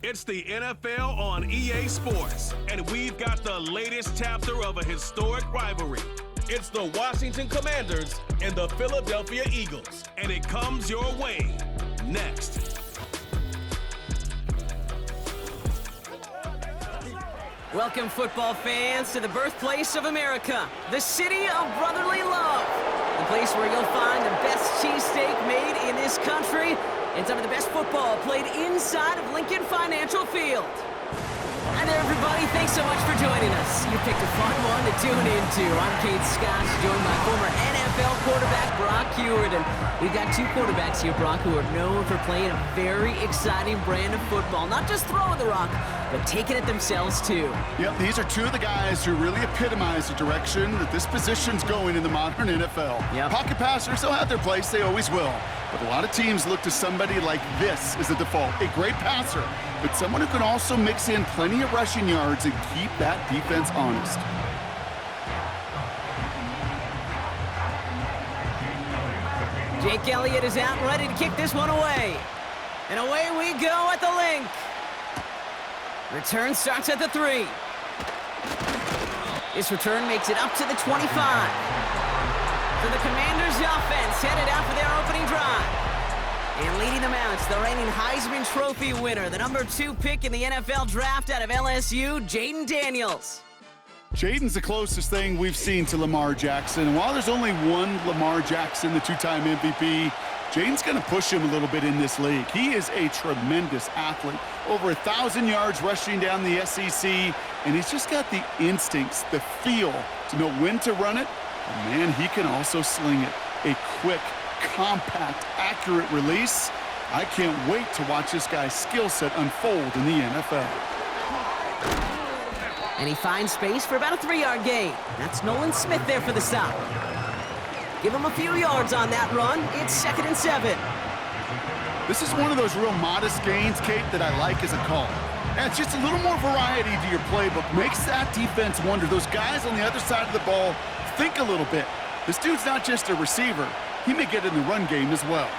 It's the NFL on EA Sports, and we've got the latest chapter of a historic rivalry. It's the Washington Commanders and the Philadelphia Eagles, and it comes your way next. Welcome, football fans, to the birthplace of America, the city of brotherly love, the place where you'll find the best cheesesteak made in this country and some of the best football played inside of Lincoln Financial Field. Hi there, everybody. Thanks so much for joining us. You picked a fun one to tune into. I'm Kate Scott, joined by former NFL quarterback Brock Huard. And we've got two quarterbacks here, Brock, who are known for playing a very exciting brand of football. Not just throwing the rock, but taking it themselves, too. Yep, these are two of the guys who really epitomize the direction that this position's going in the modern NFL. Yep. Pocket passers, they'll have their place. They always will. But a lot of teams look to somebody like this as a default. A great passer, but someone who can also mix in plenty of rushing yards and keep that defense honest. Jake Elliott is out and ready to kick this one away. And away we go at the link. Return starts at the 3. This return makes it up to the 25. So the Commanders' offense headed out for their opening drive. And leading them out is the reigning Heisman Trophy winner, the number 2 pick in the NFL draft out of LSU, Jayden Daniels. Jayden's the closest thing we've seen to Lamar Jackson. And while there's only one Lamar Jackson, the 2-time MVP, Jayden's going to push him a little bit in this league. He is a tremendous athlete. Over 1,000 yards rushing down the SEC, and he's just got the instincts, the feel to know when to run it. And man, he can also sling it. A quick, compact, accurate release. I can't wait to watch this guy's skill set unfold in the NFL. And he finds space for about a 3-yard gain. That's Nolan Smith there for the stop. Give him a few yards on that run. It's 2nd and 7. This is one of those real modest gains, Kate, that I like as a call. And it's just a little more variety to your playbook. Makes that defense wonder. Those guys on the other side of the ball think a little bit. This dude's not just a receiver. He may get in the run game as well.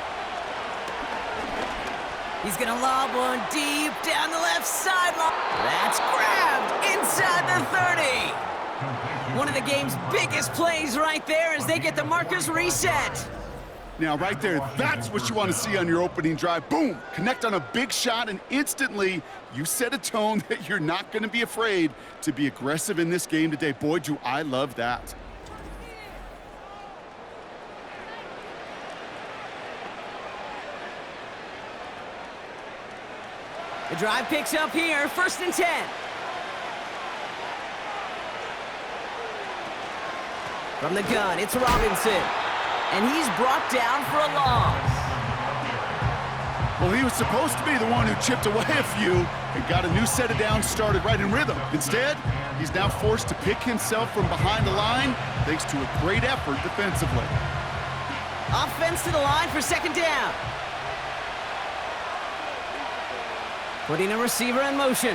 He's going to lob one deep down the left sideline. That's grabbed inside the 30. One of the game's biggest plays right there as they get the markers reset. Now, right there, that's what you want to see on your opening drive. Boom! Connect on a big shot, and instantly you set a tone that you're not going to be afraid to be aggressive in this game today. Boy, do I love that. The drive picks up here, 1st and 10. From the gun, it's Robinson. And he's brought down for a loss. Well, he was supposed to be the one who chipped away a few and got a new set of downs started right in rhythm. Instead, he's now forced to pick himself from behind the line thanks to a great effort defensively. Offense to the line for 2nd down. Putting a receiver in motion.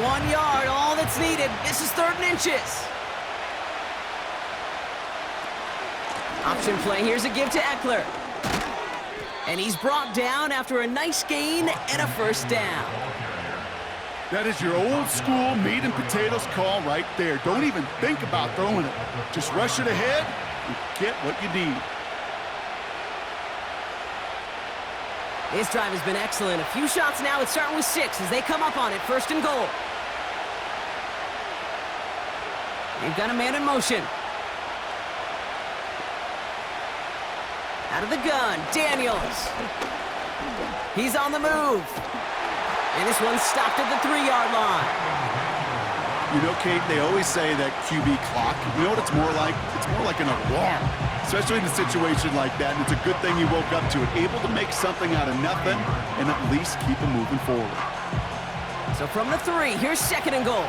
One yard, all that's needed. This is 3rd and inches. Option play, here's a give to Eckler. And he's brought down after a nice gain and a 1st down. That is your old school meat and potatoes call right there. Don't even think about throwing it. Just rush it ahead and get what you need. This drive has been excellent. A few shots now, it's starting with 6 as they come up on it, 1st and goal. They've got a man in motion. Out of the gun, Daniels. He's on the move. And this one's stopped at the 3-yard line. You know, Kate, they always say that QB clock, you know what it's more like? It's more like an alarm, especially in a situation like that. And it's a good thing you woke up to it, able to make something out of nothing and at least keep them moving forward. So from the 3, here's 2nd and goal.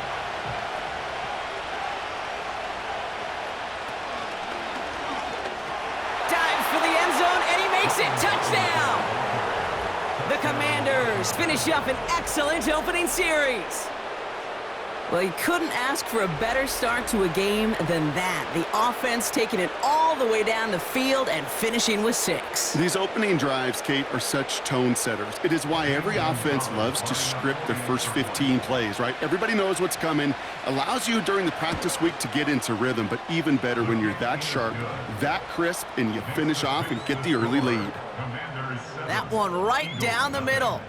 makes it. Touchdown! The Commanders finish up an excellent opening series. Well, you couldn't ask for a better start to a game than that. The offense taking it all the way down the field and finishing with 6. These opening drives, Kate, are such tone setters. It is why every offense loves to script their first 15 plays, right? Everybody knows what's coming. Allows you during the practice week to get into rhythm, but even better when you're that sharp, that crisp, and you finish off and get the early lead. That one right down the middle.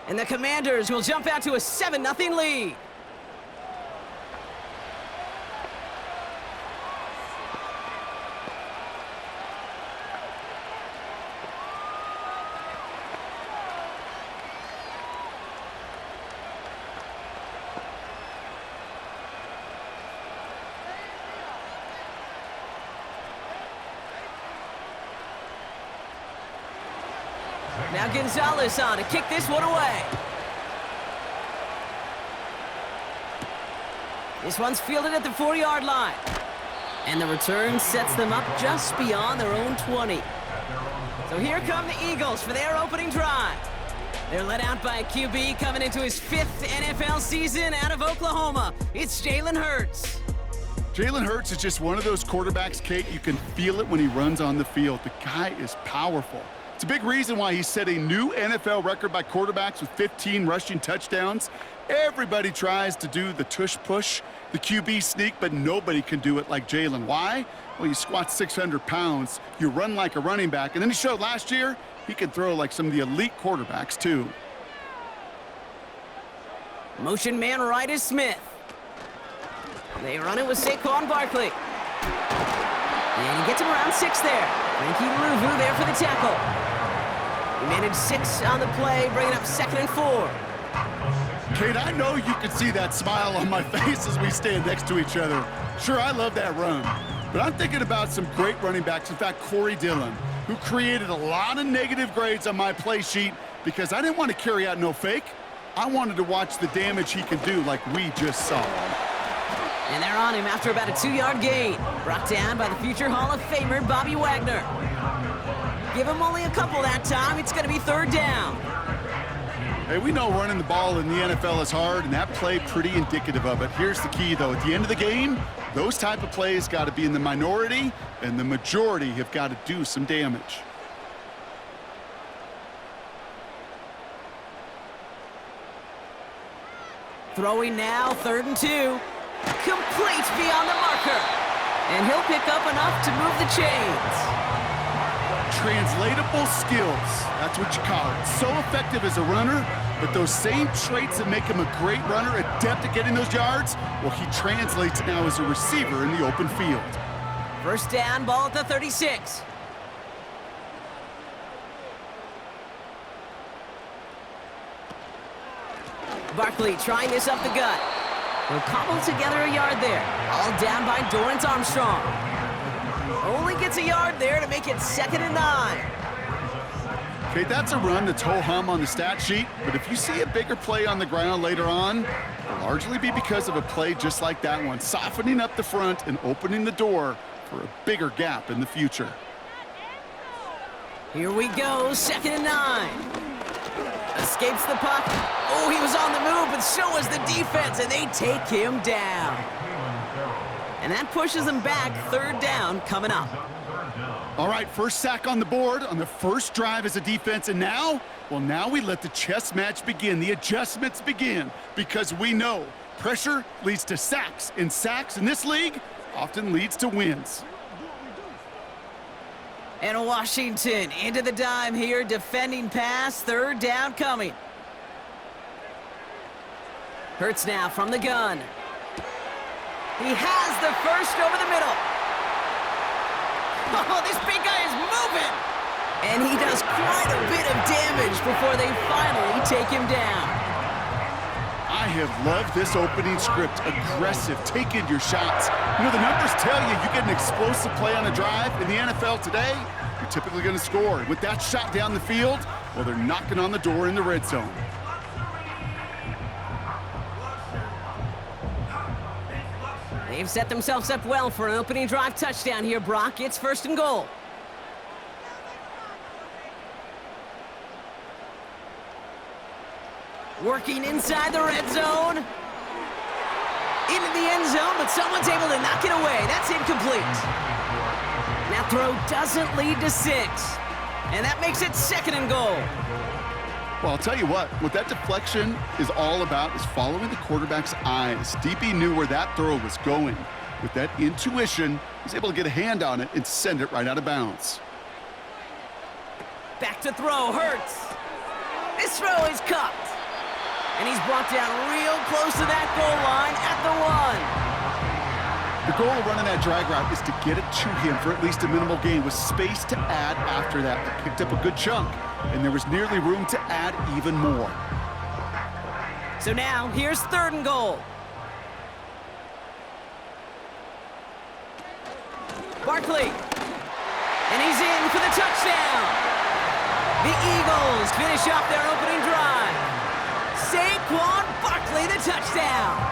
And the Commanders will jump out to a 7-0 lead. Now Gonzalez on to kick this one away. This one's fielded at the 4-yard line. And the return sets them up just beyond their own 20. So here come the Eagles for their opening drive. They're led out by a QB coming into his 5th NFL season out of Oklahoma. It's Jalen Hurts. Jalen Hurts is just one of those quarterbacks, Kate, you can feel it when he runs on the field. The guy is powerful. It's a big reason why he set a new NFL record by quarterbacks with 15 rushing touchdowns. Everybody tries to do the tush push, the QB sneak, but nobody can do it like Jalen. Why? Well, you squat 600 pounds, you run like a running back, and then he showed last year he can throw like some of the elite quarterbacks too. Motion man right is Smith. They run it with Saquon Barkley. And he gets him around 6 there. Frankie Louvu there for the tackle. He managed 6 on the play, bringing up 2nd and 4. Kate, I know you can see that smile on my face as we stand next to each other. Sure, I love that run. But I'm thinking about some great running backs. In fact, Corey Dillon, who created a lot of negative grades on my play sheet because I didn't want to carry out no fake. I wanted to watch the damage he can do like we just saw. And they're on him after about a 2-yard gain. Brought down by the future Hall of Famer, Bobby Wagner. Give him only a couple that time. It's going to be 3rd down. Hey, we know running the ball in the NFL is hard, and that play pretty indicative of it. Here's the key, though. At the end of the game, those type of plays got to be in the minority, and the majority have got to do some damage. Throwing now, 3rd and 2. Complete beyond the marker. And he'll pick up enough to move the chains. Translatable skills, that's what you call it. So effective as a runner, but those same traits that make him a great runner, adept at getting those yards, well, he translates now as a receiver in the open field. 1st down, ball at the 36. Barkley trying this up the gut. He'll cobble together a yard there. All down by Dorrance Armstrong. Only gets a yard there to make it 2nd and 9. Okay, that's a run that's ho-hum on the stat sheet, but if you see a bigger play on the ground later on, it'll largely be because of a play just like that one, softening up the front and opening the door for a bigger gap in the future. Here we go, 2nd and 9. Escapes the puck. Oh, he was on the move, but so was the defense, and they take him down. And that pushes them back. 3rd down coming up. All right, first sack on the board on the first drive as a defense, and now, well, now we let the chess match begin, the adjustments begin, because we know pressure leads to sacks, and sacks in this league often leads to wins. And Washington into the dime here, defending pass, 3rd down coming. Hurts now from the gun. He has the first over the middle. Oh, this big guy is moving. And he does quite a bit of damage before they finally take him down. I have loved this opening script. Aggressive, taking your shots. You know, the numbers tell you get an explosive play on a drive. In the NFL today, you're typically going to score. With that shot down the field, well, they're knocking on the door in the red zone. They've set themselves up well for an opening drive touchdown here, Brock. It's 1st and goal. Working inside the red zone. Into the end zone, but someone's able to knock it away. That's incomplete. That throw doesn't lead to 6. And that makes it 2nd and goal. Well, I'll tell you what that deflection is all about is following the quarterback's eyes. DB knew where that throw was going. With that intuition, he's able to get a hand on it and send it right out of bounds. Back to throw, Hurts. This throw is cupped. And he's brought down real close to that goal line at the 1. The goal of running that drag route is to get it to him for at least a minimal gain with space to add after that. He picked up a good chunk, and there was nearly room to add even more. So now, here's 3rd and goal. Barkley. And he's in for the touchdown. The Eagles finish off their opening drive. Saquon Barkley, the touchdown.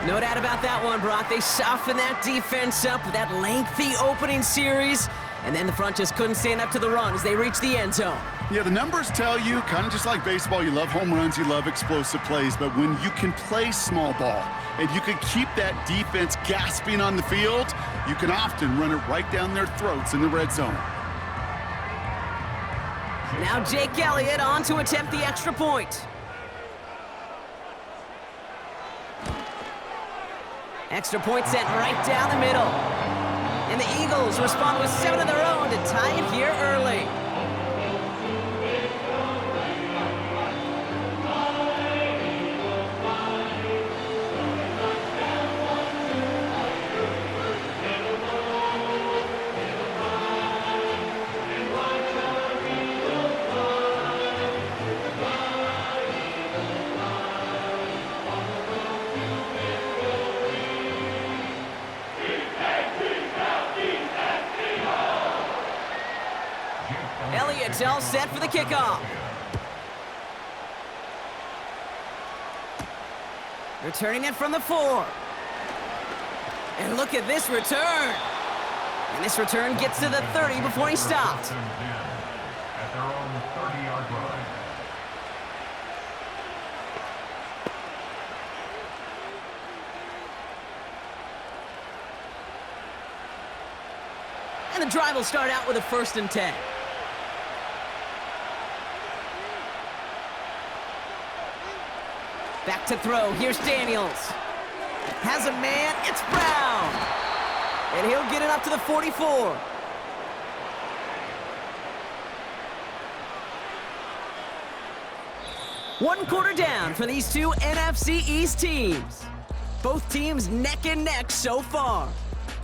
No doubt about that one, Brock. They softened that defense up with that lengthy opening series, and then the front just couldn't stand up to the run as they reached the end zone. Yeah, the numbers tell you, kind of just like baseball, you love home runs, you love explosive plays, but when you can play small ball and you can keep that defense gasping on the field, you can often run it right down their throats in the red zone. Now Jake Elliott on to attempt the extra point. Extra point sent right down the middle. And the Eagles respond with 7 of their own to tie it here early. Elliott's all set for the kickoff. Returning it from the 4. And look at this return. And this return gets to the 30 before he stopped. At their own 30-yard line. And the drive will start out with a 1st and 10. Back to throw. Here's Daniels. Has a man. It's Brown. And he'll get it up to the 44. One quarter down for these two NFC East teams. Both teams neck and neck so far.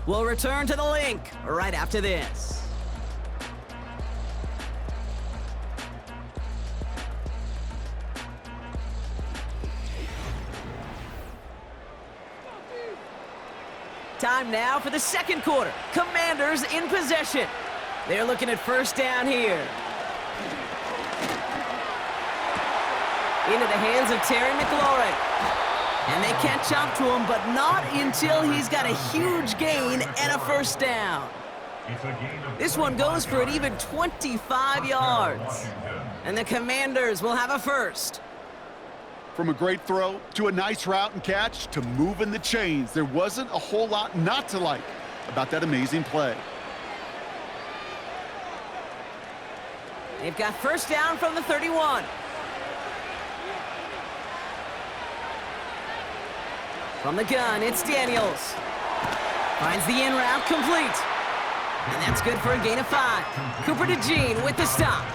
We'll return to the link right after this. Time now for the 2nd quarter. Commanders in possession. They're looking at 1st down here. Into the hands of Terry McLaurin. And they catch up to him, but not until he's got a huge gain and a 1st down. This one goes for an even 25 yards. And the Commanders will have a 1st. From a great throw to a nice route and catch to moving the chains, there wasn't a whole lot not to like about that amazing play. They've got 1st down from the 31. From the gun, it's Daniels. Finds the in route complete. And that's good for a gain of 5. Cooper DeJean with the stop.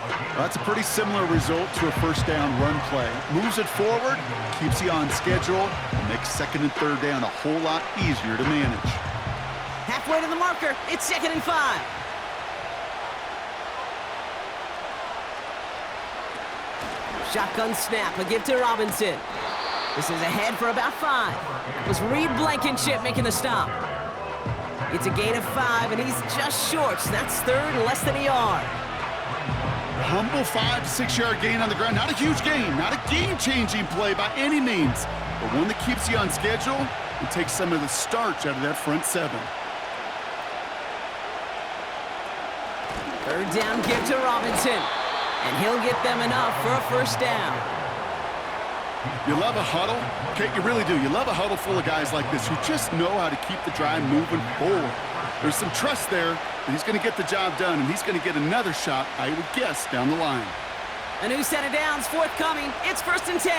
Well, that's a pretty similar result to a 1st down run play. Moves it forward, keeps you on schedule, and makes 2nd and 3rd down a whole lot easier to manage. Halfway to the marker, it's 2nd and 5. Shotgun snap, a give to Robinson. This is ahead for about 5. It was Reed Blankenship making the stop. It's a gain of 5, and he's just short, so that's 3rd, less than a yard. Humble 5 to 6 yard gain on the ground. Not a huge gain, not a game-changing play by any means, but one that keeps you on schedule and takes some of the starch out of that front 7. 3rd down give to Robinson. And he'll get them enough for a first down. You love a huddle? Okay, you really do. You love a huddle full of guys like this who just know how to keep the drive moving forward. There's some trust there that he's going to get the job done, and he's going to get another shot, I would guess, down the line. A new set of downs forthcoming. It's 1st and 10.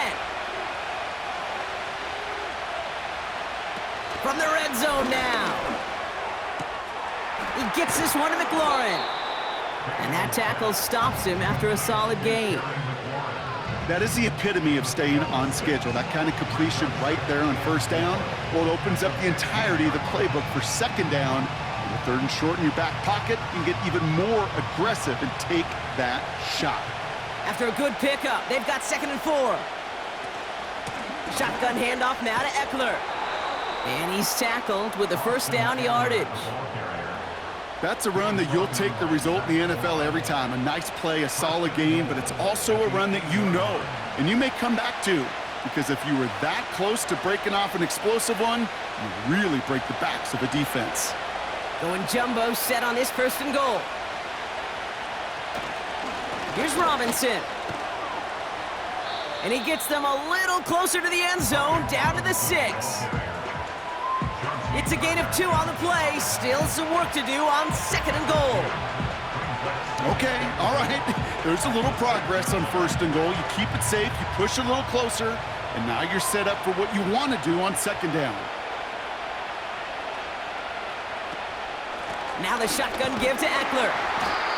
From the red zone now. He gets this one to McLaurin. And that tackle stops him after a solid gain. That is the epitome of staying on schedule. That kind of completion right there on first down, well, it opens up the entirety of the playbook for second down. And the 3rd and short in your back pocket, you can get even more aggressive and take that shot. After a good pickup, they've got 2nd and 4. Shotgun handoff now to Eckler. And he's tackled with the first down yardage. That's a run that you'll take the result in the NFL every time. A nice play, a solid game, but it's also a run that you know and you may come back to, because if you were that close to breaking off an explosive one, you really break the backs of a defense. Going jumbo set on this 1st and goal. Here's Robinson. And he gets them a little closer to the end zone, down to the 6. It's a gain of 2 on the play. Still some work to do on 2nd and goal. Okay, all right. There's a little progress on 1st and goal. You keep it safe, you push a little closer, and now you're set up for what you want to do on 2nd down. Now the shotgun give to Eckler.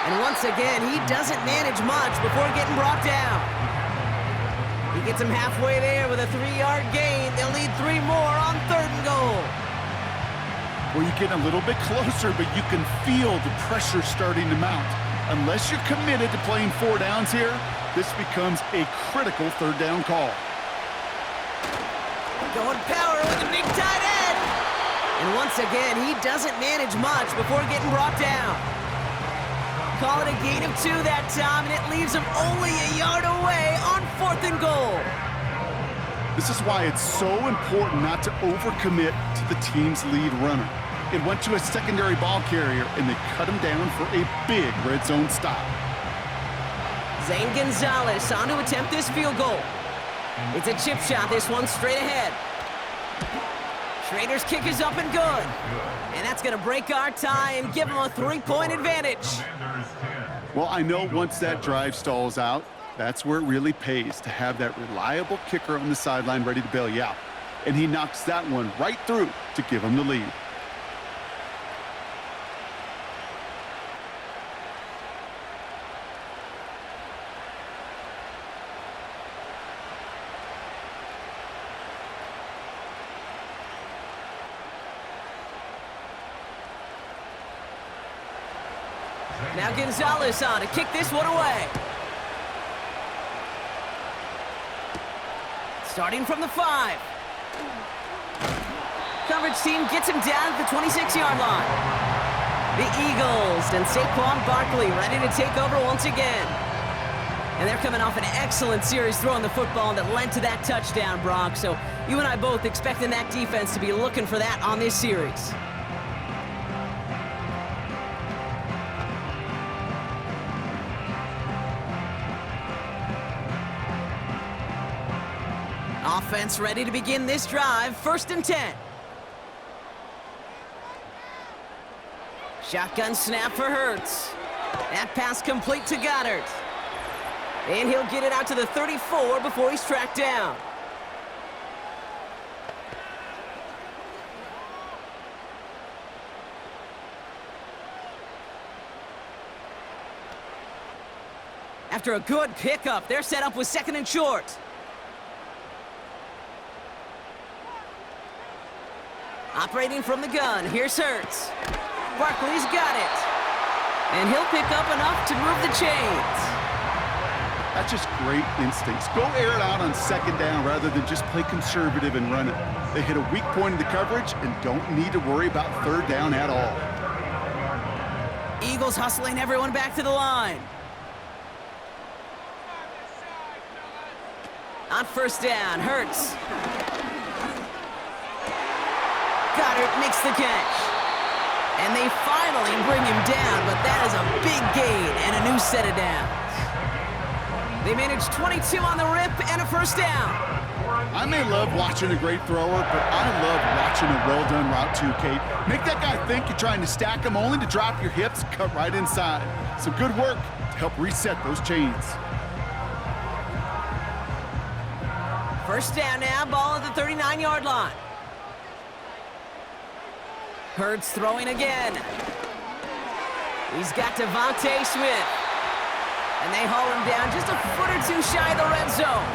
And once again, he doesn't manage much before getting brought down. He gets him halfway there with a 3-yard gain. They'll need 3 more on 3rd and goal. Well, you're getting a little bit closer, but you can feel the pressure starting to mount. Unless you're committed to playing 4 downs here, this becomes a critical 3rd down call. Going power with a big tight end. And once again, he doesn't manage much before getting brought down. Call it a gain of 2 that time, and it leaves him only a yard away on 4th and goal. This is why it's so important not to overcommit to the team's lead runner. It went to a secondary ball carrier, and they cut him down for a big red zone stop. Zane Gonzalez on to attempt this field goal. It's a chip shot, this one straight ahead. Schrader's kick is up and good. And that's going to break our tie and give him a 3-point advantage. Well, I know once that drive stalls out, that's where it really pays to have that reliable kicker on the sideline ready to bail you out. And he knocks that one right through to give him the lead. Now Gonzalez on to kick this one away. Starting from the 5. Coverage team gets him down at the 26-yard line. The Eagles and Saquon Barkley ready to take over once again. And they're coming off an excellent series throwing the football that led to that touchdown, Brock. So you and I both expecting that defense to be looking for that on this series. Offense ready to begin this drive. 1st and 10. Shotgun snap for Hurts. That pass complete to Goddard. And he'll get it out to the 34 before he's tracked down. After a good pickup, they're set up with 2nd and short. Operating from the gun, here's Hurts. Barkley's got it. And he'll pick up enough to move the chains. That's just great instincts. Go air it out on 2nd down rather than just play conservative and run it. They hit a weak point in the coverage and don't need to worry about 3rd down at all. Eagles hustling everyone back to the line. On 1st down, Hurts. Goddard makes the catch. And they finally bring him down, but that is a big gain and a new set of downs. They managed 22 on the rip and a first down. I may love watching a great thrower, but I love watching a well-done route too, Kate. Make that guy think you're trying to stack him only to drop your hips, cut right inside. Some good work to help reset those chains. First down now, ball at the 39-yard line. Hurts throwing again. He's got Devontae Smith. And they haul him down just a foot or two shy of the red zone.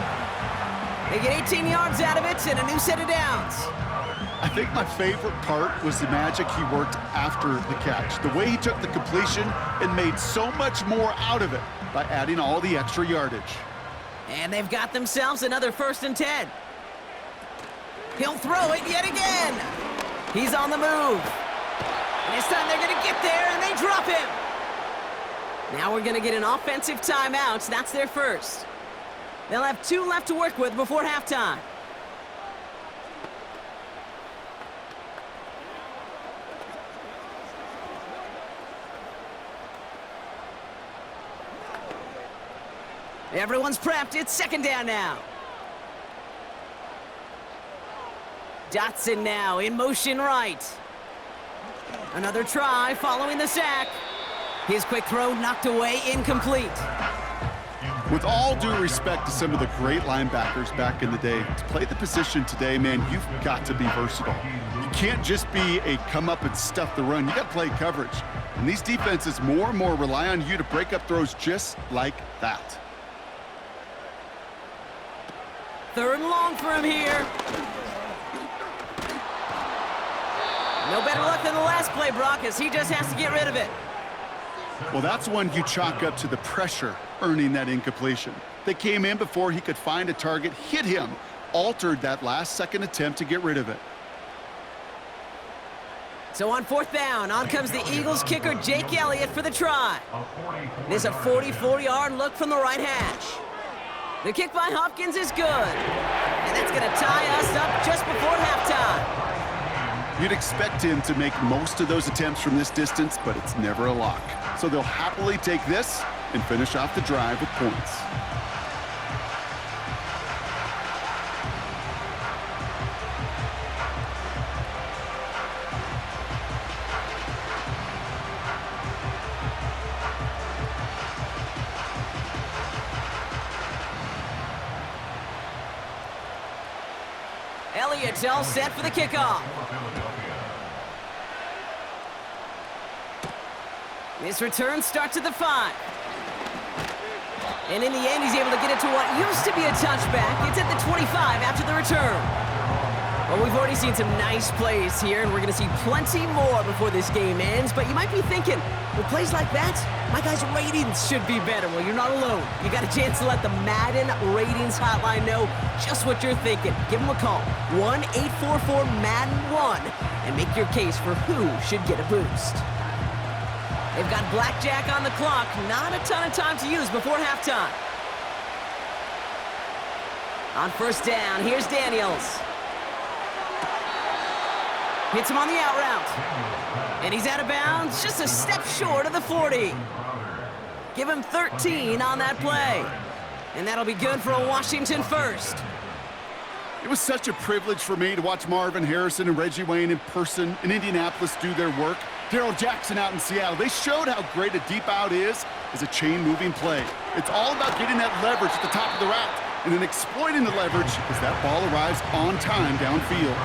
They get 18 yards out of it and a new set of downs. I think my favorite part was the magic he worked after the catch. The way he took the completion and made so much more out of it by adding all the extra yardage. And they've got themselves another 1st and 10. He'll throw it yet again. He's on the move. And this time they're going to get there, and they drop him. Now we're going to get an offensive timeout. That's their first. They'll have 2 left to work with before halftime. Everyone's prepped. It's 2nd down now. Dotson now in motion right. Another try following the sack. His quick throw knocked away, incomplete. With all due respect to some of the great linebackers back in the day, to play the position today, man, you've got to be versatile. You can't just be a come up and stuff the run. You got to play coverage. And these defenses more and more rely on you to break up throws just like that. 3rd and long for him here. No better luck than the last play, Brock, as he just has to get rid of it. Well, that's one you chalk up to the pressure earning that incompletion. They came in before he could find a target, hit him, altered that last-second attempt to get rid of it. So on 4th down, on comes the Eagles kicker, Jake Elliott, for the try. There's a 44-yard look from the right hash. The kick by Hopkins is good. And that's going to tie us up just before halftime. You'd expect him to make most of those attempts from this distance, but it's never a lock. So they'll happily take this and finish off the drive with points. Elliott's all set for the kickoff. This return starts at the 5. And in the end, he's able to get it to what used to be a touchback. It's at the 25 after the return. Well, we've already seen some nice plays here, and we're going to see plenty more before this game ends. But you might be thinking, with plays like that, my guys' ratings should be better. Well, you're not alone. You got a chance to let the Madden ratings hotline know just what you're thinking. Give them a call, 1-844-MADDEN-1, and make your case for who should get a boost. They've got blackjack on the clock. Not a ton of time to use before halftime. On 1st down, here's Daniels. Hits him on the out route. And he's out of bounds, just a step short of the 40. Give him 13 on that play. And that'll be good for a Washington first. It was such a privilege for me to watch Marvin Harrison and Reggie Wayne in person in Indianapolis do their work. Darrell Jackson out in Seattle. They showed how great a deep out is as a chain-moving play. It's all about getting that leverage at the top of the route and then exploiting the leverage as that ball arrives on time downfield.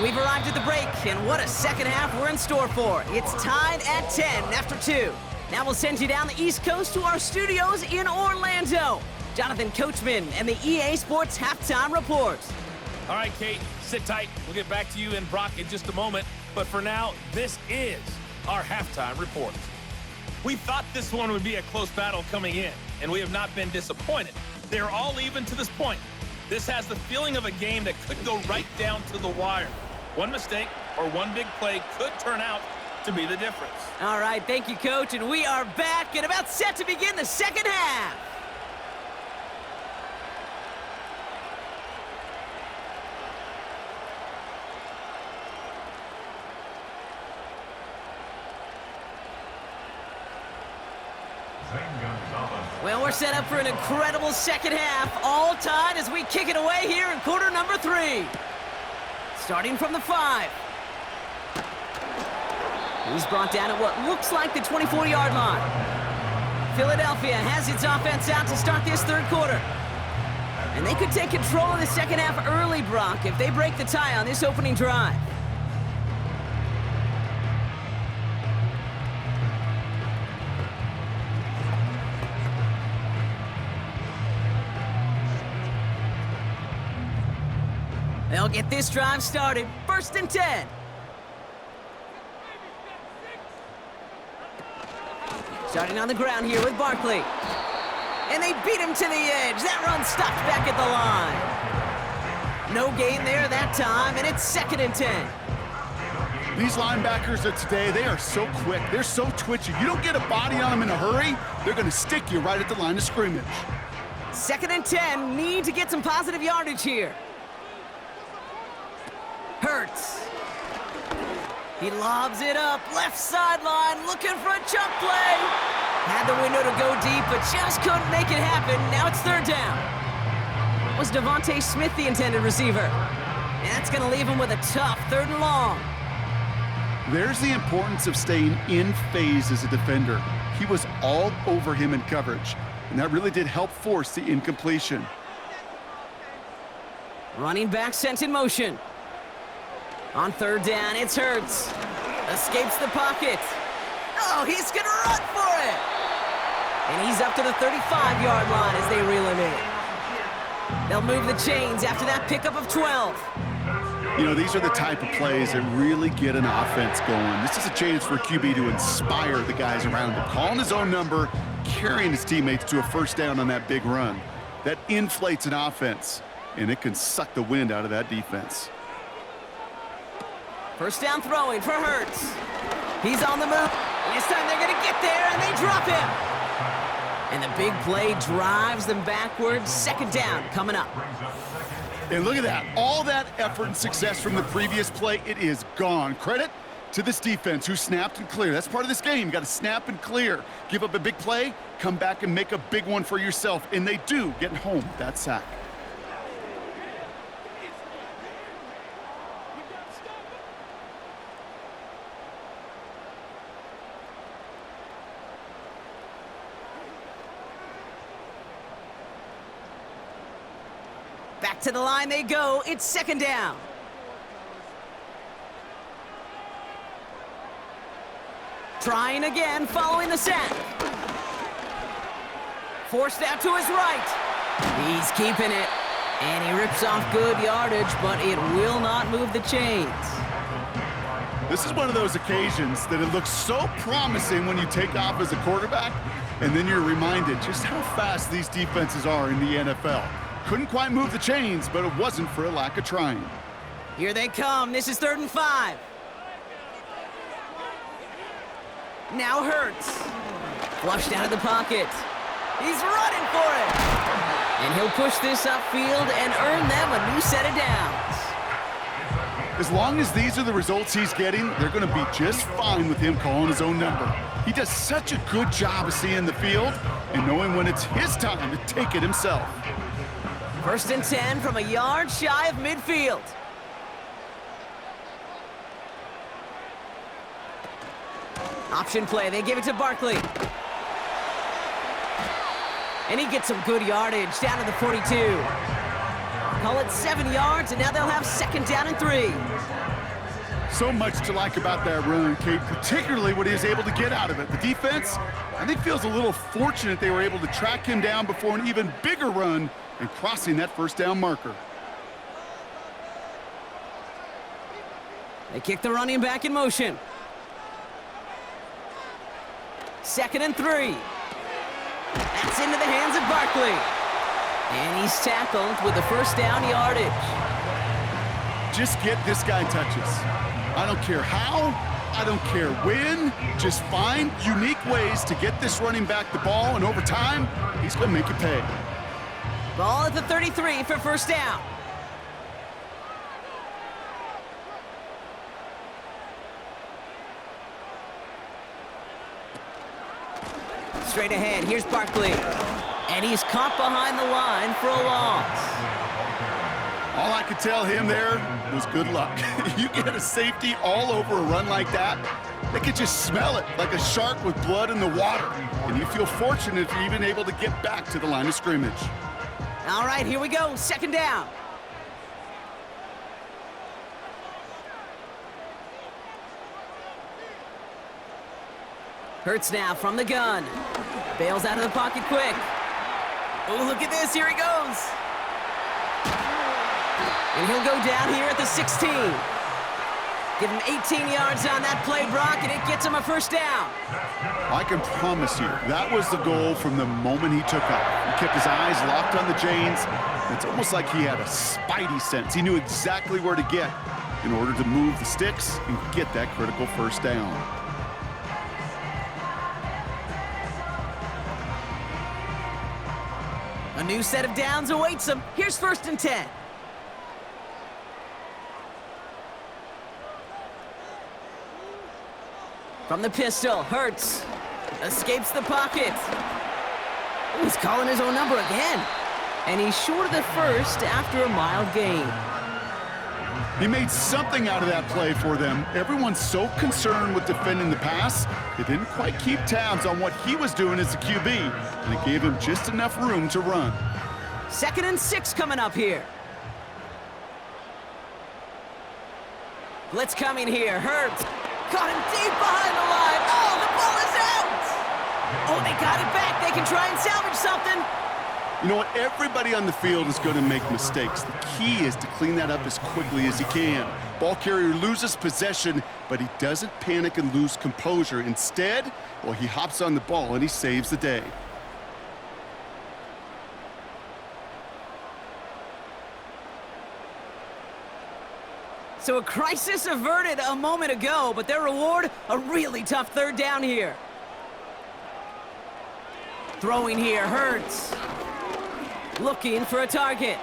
We've arrived at the break, and what a second half we're in store for. It's tied at 10 after 2. Now we'll send you down the East Coast to our studios in Orlando. Jonathan Coachman and the EA Sports Halftime Report. All right, Kate, sit tight. We'll get back to you and Brock in just a moment. But for now, this is our Halftime Report. We thought this one would be a close battle coming in, and we have not been disappointed. They're all even to this point. This has the feeling of a game that could go right down to the wire. One mistake or one big play could turn out to be the difference. All right, thank you, Coach, and we are back and about set to begin the second half. we're set up for an incredible second half, all tied as we kick it away here in quarter number 3. Starting from the 5. He's brought down at what looks like the 24-yard line. Philadelphia has its offense out to start this third quarter. And they could take control of the second half early, Brock, if they break the tie on this opening drive. They'll get this drive started. 1st and 10. Starting on the ground here with Barkley. And they beat him to the edge. That run stopped back at the line. No gain there that time, and it's 2nd and 10. These linebackers of today, they are so quick. They're so twitchy. You don't get a body on them in a hurry, they're going to stick you right at the line of scrimmage. 2nd and 10. Need to get some positive yardage here. Hurts. He lobs it up, left sideline, looking for a chunk play. Had the window to go deep, but just couldn't make it happen. Now it's 3rd down. Was Devontae Smith the intended receiver? And that's going to leave him with a tough 3rd and long. There's the importance of staying in phase as a defender. He was all over him in coverage, and that really did help force the incompletion. Running back sent in motion. On 3rd down, it's Hurts. Escapes the pocket. Oh, he's going to run for it. And he's up to the 35-yard line as they reel him in. They'll move the chains after that pickup of 12. You know, these are the type of plays that really get an offense going. This is a chance for QB to inspire the guys around him. Calling his own number, carrying his teammates to a 1st down on that big run. That inflates an offense, and it can suck the wind out of that defense. 1st down throwing for Hurts. He's on the move. And this time they're going to get there, and they drop him. And the big play drives them backwards. 2nd down coming up. And look at that. All that effort and success from the previous play, it is gone. Credit to this defense who snapped and cleared. That's part of this game. You got to snap and clear. Give up a big play, come back and make a big one for yourself. And they do, getting home with that sack. Back to the line they go. It's 2nd down. Trying again, following the sack. Forced out to his right. He's keeping it. And he rips off good yardage, but it will not move the chains. This is one of those occasions that it looks so promising when you take off as a quarterback, and then you're reminded just how fast these defenses are in the NFL. Couldn't quite move the chains, but it wasn't for a lack of trying. Here they come. This is 3rd and 5. Now Hurts. Flushed out of the pocket. He's running for it. And he'll push this upfield and earn them a new set of downs. As long as these are the results he's getting, they're going to be just fine with him calling his own number. He does such a good job of seeing the field and knowing when it's his time to take it himself. 1st and 10 from a yard shy of midfield. Option play, they give it to Barkley. And he gets some good yardage down to the 42. Call it 7 yards, and now they'll have 2nd down and 3. So much to like about that run, Kate, particularly what he was able to get out of it. The defense, I think, feels a little fortunate they were able to track him down before an even bigger run and crossing that 1st down marker. They kick the running back in motion. 2nd and 3. That's into the hands of Barkley. And he's tackled with the 1st down yardage. Just get this guy touches. I don't care how, I don't care when. Just find unique ways to get this running back the ball, and over time, he's going to make it pay. Ball at the 33 for 1st down. Straight ahead, here's Barkley. And he's caught behind the line for a loss. All I could tell him there was good luck. You get a safety all over a run like that, they could just smell it like a shark with blood in the water. And you feel fortunate if you're even able to get back to the line of scrimmage. All right, here we go. Second down. Hurts now from the gun. Bails out of the pocket quick. Oh, look at this. Here he goes. And he'll go down here at the 16. Give him 18 yards on that play, Brock, and it gets him a first down. I can promise you, that was the goal from the moment he took off. He kept his eyes locked on the chains. It's almost like he had a spidey sense. He knew exactly where to get in order to move the sticks and get that critical first down. A new set of downs awaits him. Here's 1st and 10. From the pistol, Hurts escapes the pocket. Ooh, he's calling his own number again. And he's short of the first after a mild gain. He made something out of that play for them. Everyone's so concerned with defending the pass, they didn't quite keep tabs on what he was doing as a QB, and it gave him just enough room to run. 2nd and 6 coming up here. Blitz coming here. Hurts caught him deep behind the line. Oh, the ball is out! Oh, they got it back. They can try and salvage something. You know what? Everybody on the field is going to make mistakes. The key is to clean that up as quickly as he can. Ball carrier loses possession, but he doesn't panic and lose composure. Instead, well, he hops on the ball and he saves the day. So a crisis averted a moment ago, but their reward, a really tough 3rd down here. Throwing here, Hurts. Looking for a target.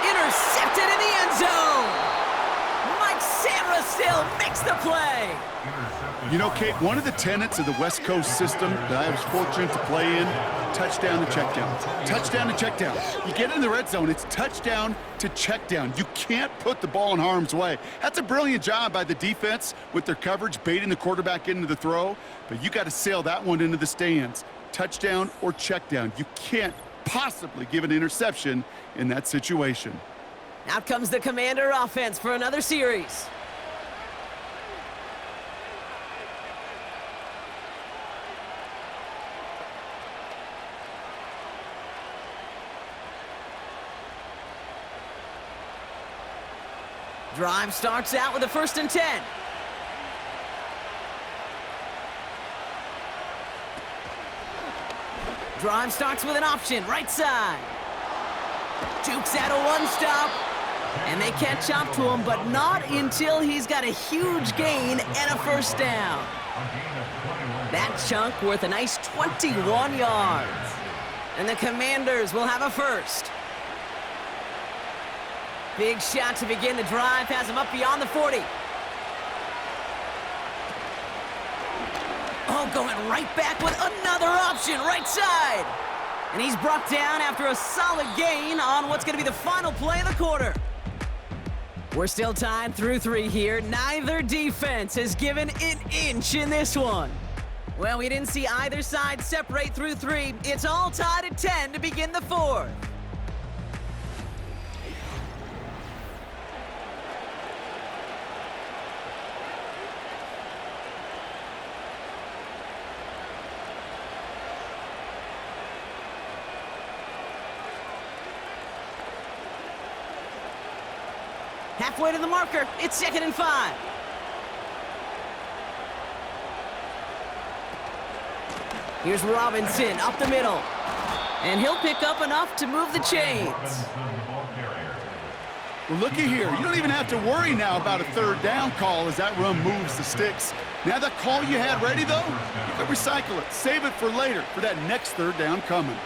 Intercepted in the end zone. Mike Sainristil makes the play. You know, Kate, one of the tenets of the West Coast system that I was fortunate to play in, touchdown to check down. Touchdown to check down. You get in the red zone, it's touchdown to check down. You can't put the ball in harm's way. That's a brilliant job by the defense with their coverage, baiting the quarterback into the throw, but you got to sail that one into the stands. Touchdown or check down. You can't possibly give an interception in that situation. Out comes the Commander offense for another series. Drive starts out with a 1st and 10. Drive starts with an option, right side. Jukes out a one-stop, and they catch up to him, but not until he's got a huge gain and a first down. That chunk worth a nice 21 yards. And the Commanders will have a first. Big shot to begin the drive, has him up beyond the 40. Oh, going right back with another option, right side. And he's brought down after a solid gain on what's going to be the final play of the quarter. We're still tied through 3 here. Neither defense has given an inch in this one. Well, we didn't see either side separate through 3. It's all tied at 10 to begin the 4th. Halfway to the marker, it's 2nd and 5. Here's Robinson up the middle. And he'll pick up enough to move the chains. Well, looky here. You don't even have to worry now about a 3rd down call as that run moves the sticks. Now that call you had ready, though, you can recycle it. Save it for later for that next 3rd down coming.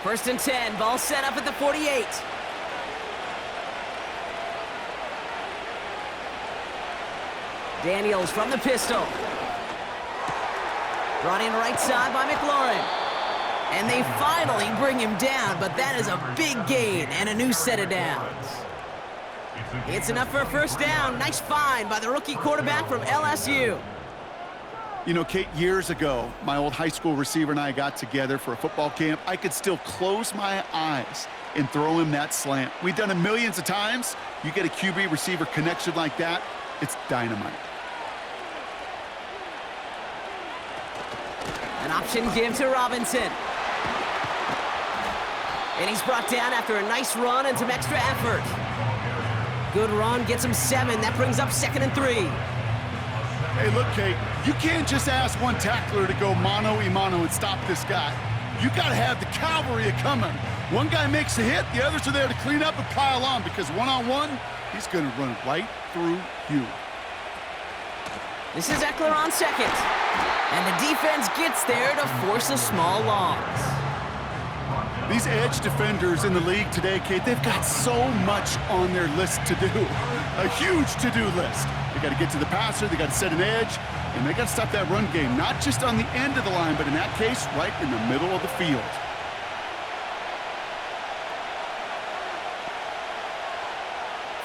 1st and 10, ball set up at the 48. Daniels from the pistol. Brought in right side by McLaurin. And they finally bring him down, but that is a big gain and a new set of downs. It's enough for a first down. Nice find by the rookie quarterback from LSU. You know, Kate, years ago, my old high school receiver and I got together for a football camp. I could still close my eyes and throw him that slant. We've done it millions of times. You get a QB receiver connection like that, it's dynamite. An option give to Robinson. And he's brought down after a nice run and some extra effort. Good run, gets him 7. That brings up 2nd and 3. Hey, look, Kate, you can't just ask one tackler to go mano-a-mano and stop this guy. You got to have the cavalry coming. One guy makes a hit, the others are there to clean up and pile on, because one-on-one, he's going to run right through you. This is Eckler on 2nd. And the defense gets there to force a small loss. These edge defenders in the league today, Kate, they've got so much on their list to do. A huge to-do list. They got to get to the passer, they got to set an edge, and they got to stop that run game, not just on the end of the line, but in that case, right in the middle of the field.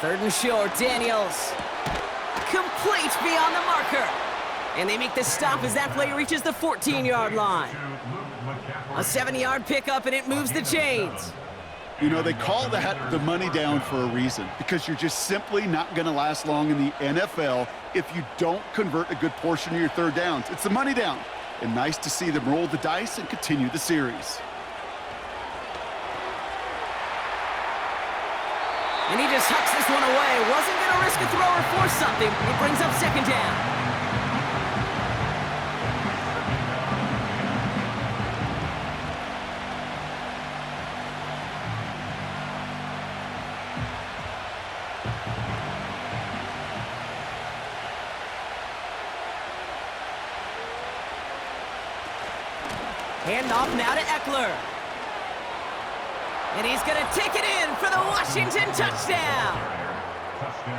Third and short, Daniels. Complete beyond the marker. And they make the stop as that play reaches the 14-yard line. A 7-yard pickup, and it moves the chains. You know, they call that the money down for a reason, because you're just simply not going to last long in the NFL if you don't convert a good portion of your third downs. It's the money down. And nice to see them roll the dice and continue the series. And he just hucks this one away. Wasn't going to risk a throw or force something. It brings up 2nd down. Handoff now to Eckler. And he's going to take it in for the Washington touchdown.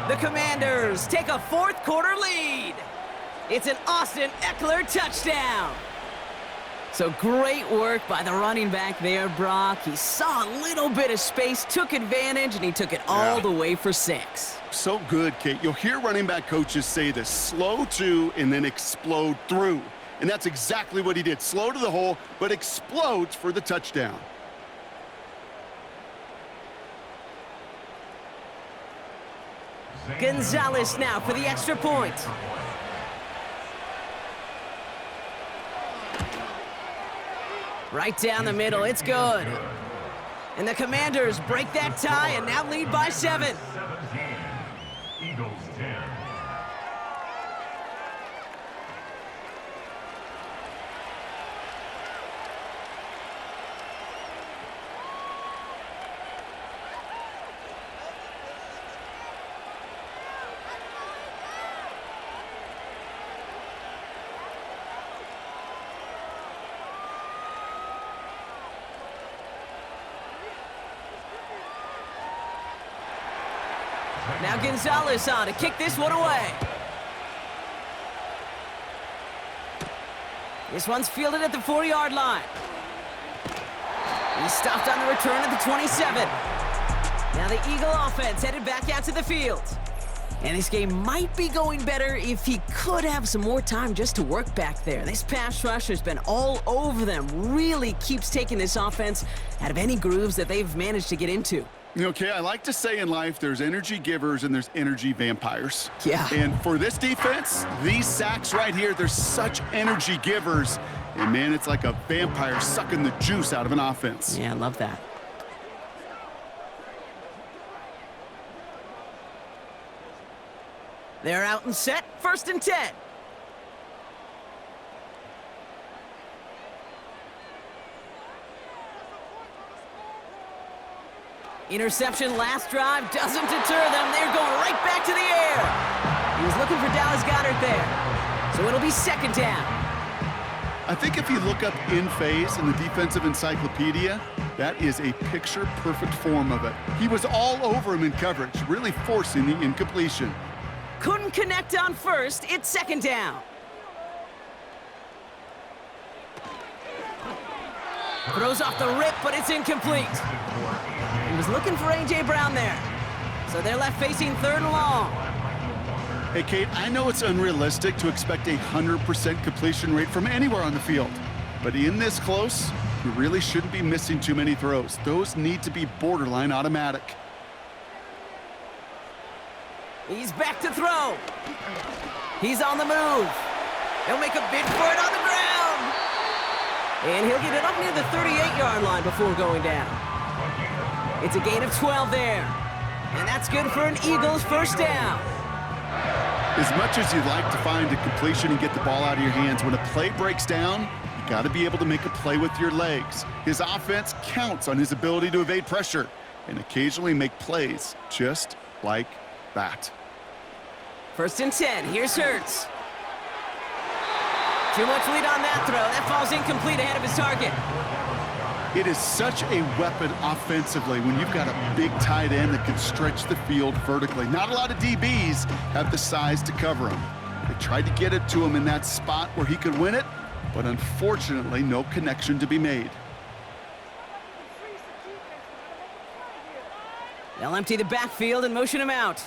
The Commanders take a 4th quarter lead. It's an Austin Eckler touchdown. So great work by the running back there, Brock. He saw a little bit of space, took advantage, and he took it all the way for 6. So good, Kate. You'll hear running back coaches say this: slow to and then explode through. And that's exactly what he did. Slow to the hole, but explodes for the touchdown. Gonzalez now for the extra point. Right down the middle, it's good. And the Commanders break that tie and now lead by 7. 17. Eagles 10. Now Gonzalez on to kick this one away. This one's fielded at the 4-yard line. He's stopped on the return at the 27. Now the Eagle offense headed back out to the field. And this game might be going better if he could have some more time just to work back there. This pass rush has been all over them. Really keeps taking this offense out of any grooves that they've managed to get into. Okay, I like to say in life there's energy givers and there's energy vampires. Yeah. And for this defense, these sacks right here, they're such energy givers. And man, it's like a vampire sucking the juice out of an offense. Yeah, I love that. They're out and set, 1st and 10. Interception last drive doesn't deter them. They're going right back to the air. He was looking for Dallas Goedert there. So it'll be 2nd down. I think if you look up in phase in the defensive encyclopedia, that is a picture-perfect form of it. He was all over him in coverage, really forcing the incompletion. Couldn't connect on 1st. It's 2nd down. Throws off the rip, but it's incomplete. He was looking for A.J. Brown there. So they're left facing 3rd and long. Hey, Kate, I know it's unrealistic to expect a 100% completion rate from anywhere on the field. But in this close, you really shouldn't be missing too many throws. Those need to be borderline automatic. He's back to throw. He's on the move. He'll make a bid for it on the ground. And he'll get it up near the 38-yard line before going down. It's a gain of 12 there. And that's good for an Eagles first down. As much as you'd like to find a completion and get the ball out of your hands, when a play breaks down, you got to be able to make a play with your legs. His offense counts on his ability to evade pressure and occasionally make plays just like that. 1st and 10. Here's Hurts. Too much lead on that throw. That falls incomplete ahead of his target. It is such a weapon offensively when you've got a big tight end that can stretch the field vertically. Not a lot of DBs have the size to cover him. They tried to get it to him in that spot where he could win it, but unfortunately, no connection to be made. They'll empty the backfield and motion him out.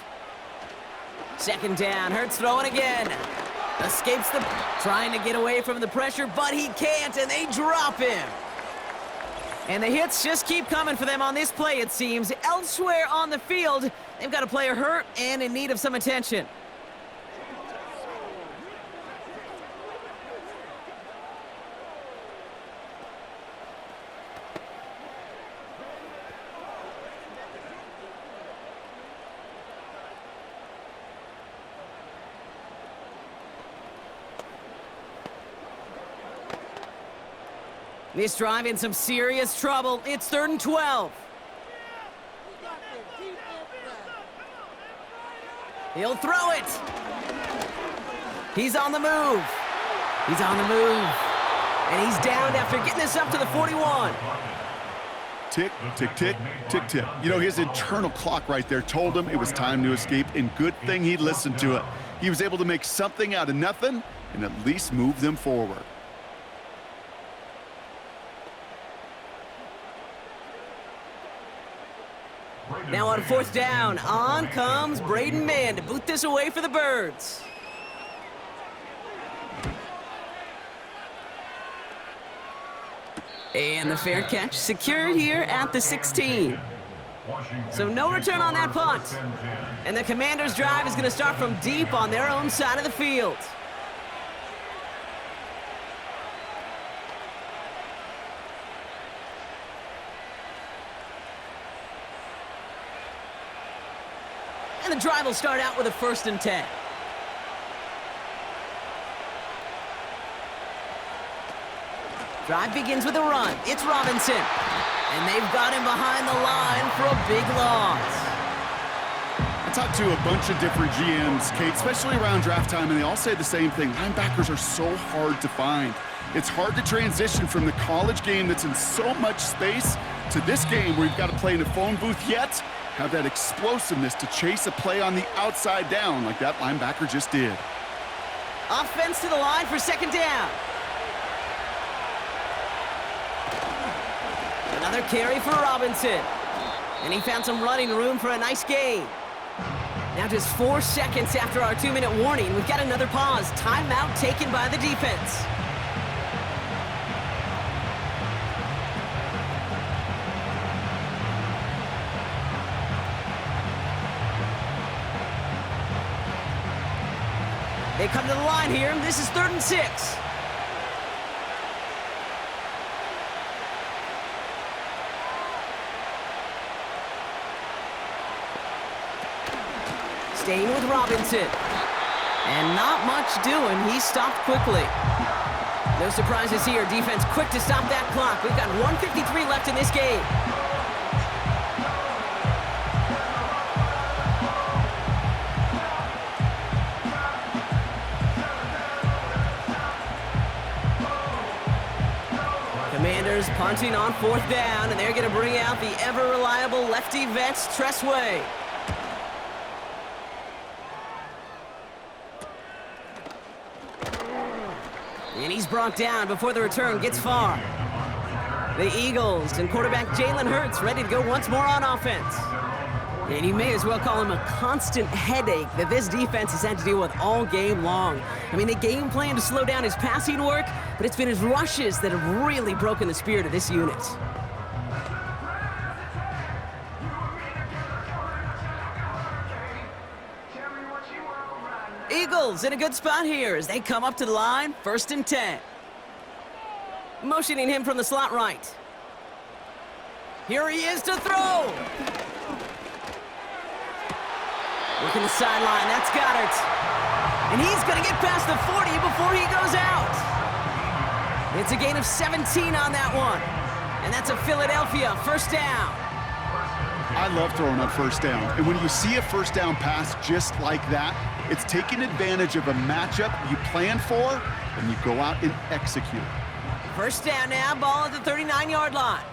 2nd down. Hurts throwing again. Escapes trying to get away from the pressure, but he can't, and they drop him. And the hits just keep coming for them on this play, it seems. Elsewhere on the field, they've got a player hurt and in need of some attention. This drive in some serious trouble. It's 3rd and 12. He'll throw it. He's on the move. He's on the move. And he's down after getting this up to the 41. Tick, tick, tick, tick, tick. You know, his internal clock right there told him it was time to escape, and good thing he listened to it. He was able to make something out of nothing and at least move them forward. Now on 4th down, on comes Braden Mann to boot this away for the Birds. And the fair catch secured here at the 16. So no return on that punt. And the Commanders' drive is going to start from deep on their own side of the field. And the drive will start out with a 1st and 10. Drive begins with a run. It's Robinson. And they've got him behind the line for a big loss. I talked to a bunch of different GMs, Kate, especially around draft time, and they all say the same thing. Linebackers are so hard to find. It's hard to transition from the college game that's in so much space to this game where you've got to play in a phone booth, yet have that explosiveness to chase a play on the outside down like that linebacker just did. Offense to the line for 2nd down. Another carry for Robinson. And he found some running room for a nice gain. Now just 4 seconds after our 2-minute warning, we've got another pause. Timeout taken by the defense. They come to the line here. This is 3rd and 6. Staying with Robinson. And not much doing. He stopped quickly. No surprises here. Defense quick to stop that clock. We've got 1:53 left in this game. Commanders punting on 4th down, and they're going to bring out the ever-reliable lefty vet, Tressway. And he's brought down before the return gets far. The Eagles and quarterback Jalen Hurts ready to go once more on offense. And you may as well call him a constant headache that this defense has had to deal with all game long. I mean, they game plan to slow down his passing work, but it's been his rushes that have really broken the spirit of this unit. Eagles in a good spot here as they come up to the line, 1st and 10. Motioning him from the slot right. Here he is to throw. Working the sideline, that's Goddard. And he's going to get past the 40 before he goes out. It's a gain of 17 on that one. And that's a Philadelphia 1st down. I love throwing on 1st down. And when you see a 1st down pass just like that, it's taking advantage of a matchup you plan for, and you go out and execute. 1st down now, ball at the 39-yard line.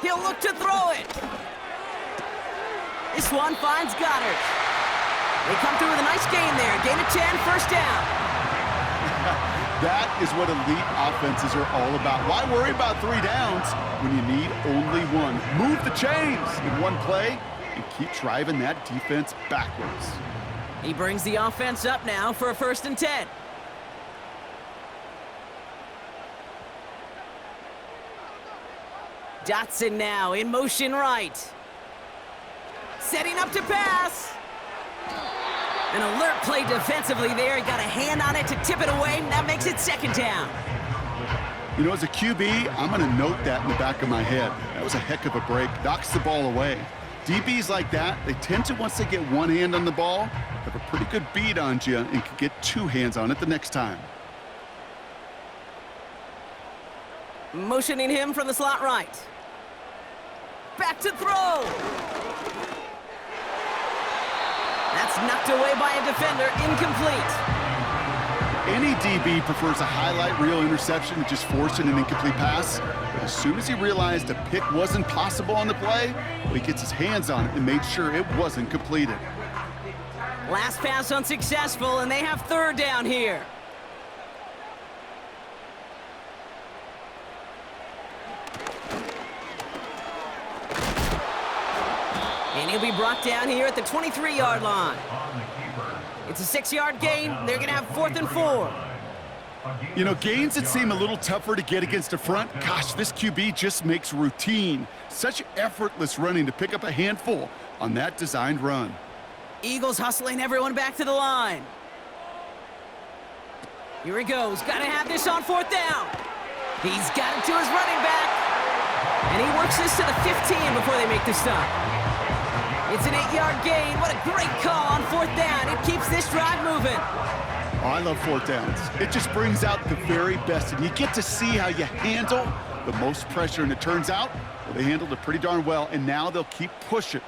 He'll look to throw it. This one finds Goddard. They come through with a nice gain there. Gain of 10, 1st down. That is what elite offenses are all about. Why worry about 3 downs when you need only one? Move the chains in one play and keep driving that defense backwards. He brings the offense up now for a 1st and 10. Dotson now in motion right. Setting up to pass. An alert play defensively there. He got a hand on it to tip it away, and that makes it 2nd down. You know, as a QB, I'm going to note that in the back of my head. That was a heck of a break. Knocks the ball away. DBs like that, they tend to, once they get one hand on the ball, have a pretty good beat on you and can get 2 hands on it the next time. Motioning him from the slot right. Back to throw. That's knocked away by a defender, incomplete. Any DB prefers a highlight reel interception to just forcing an incomplete pass. But as soon as he realized a pick wasn't possible on the play, he gets his hands on it and made sure it wasn't completed. Last pass unsuccessful, and they have 3rd down here. And he'll be brought down here at the 23-yard line. It's a 6-yard gain. They're going to have 4th and 4. You know, gains that seem a little tougher to get against a front, gosh, this QB just makes routine. Such effortless running to pick up a handful on that designed run. Eagles hustling everyone back to the line. Here he goes. Got to have this on 4th down. He's got it to his running back. And he works this to the 15 before they make the stop. It's an 8-yard gain. What a great call on 4th down. It keeps this drive moving. Oh, I love 4th downs. It just brings out the very best, and you get to see how you handle the most pressure, and it turns out well, they handled it pretty darn well, and now they'll keep pushing.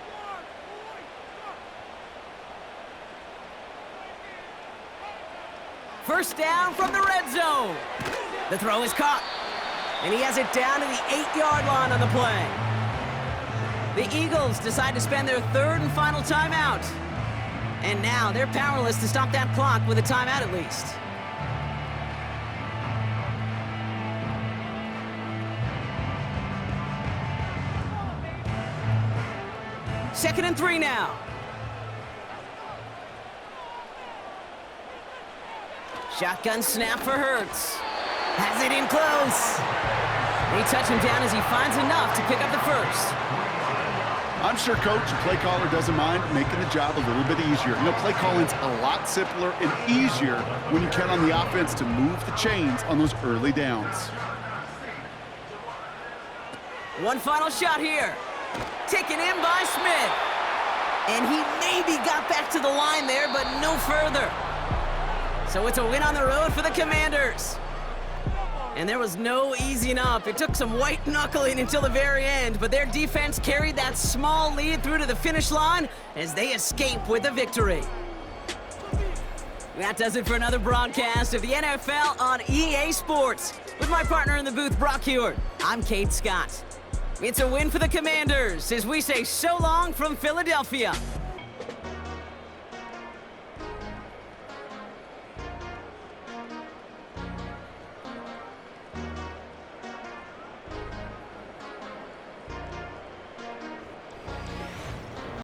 First down from the red zone. The throw is caught, and he has it down to the 8-yard line on the play. The Eagles decide to spend their 3rd and final timeout. And now they're powerless to stop that clock with a timeout at least. Second and 3 now. Shotgun snap for Hurts. Has it in close. They touch him down as he finds enough to pick up the 1st. I'm sure coach and play caller doesn't mind making the job a little bit easier. You know, play calling's a lot simpler and easier when you count on the offense to move the chains on those early downs. One final shot here. Taken in by Smith. And he maybe got back to the line there, but no further. So it's a win on the road for the Commanders. And there was no easing up. It took some white knuckling until the very end, but their defense carried that small lead through to the finish line as they escape with a victory. That does it for another broadcast of the NFL on EA Sports. With my partner in the booth, Brock Hewitt, I'm Kate Scott. It's a win for the Commanders as we say so long from Philadelphia.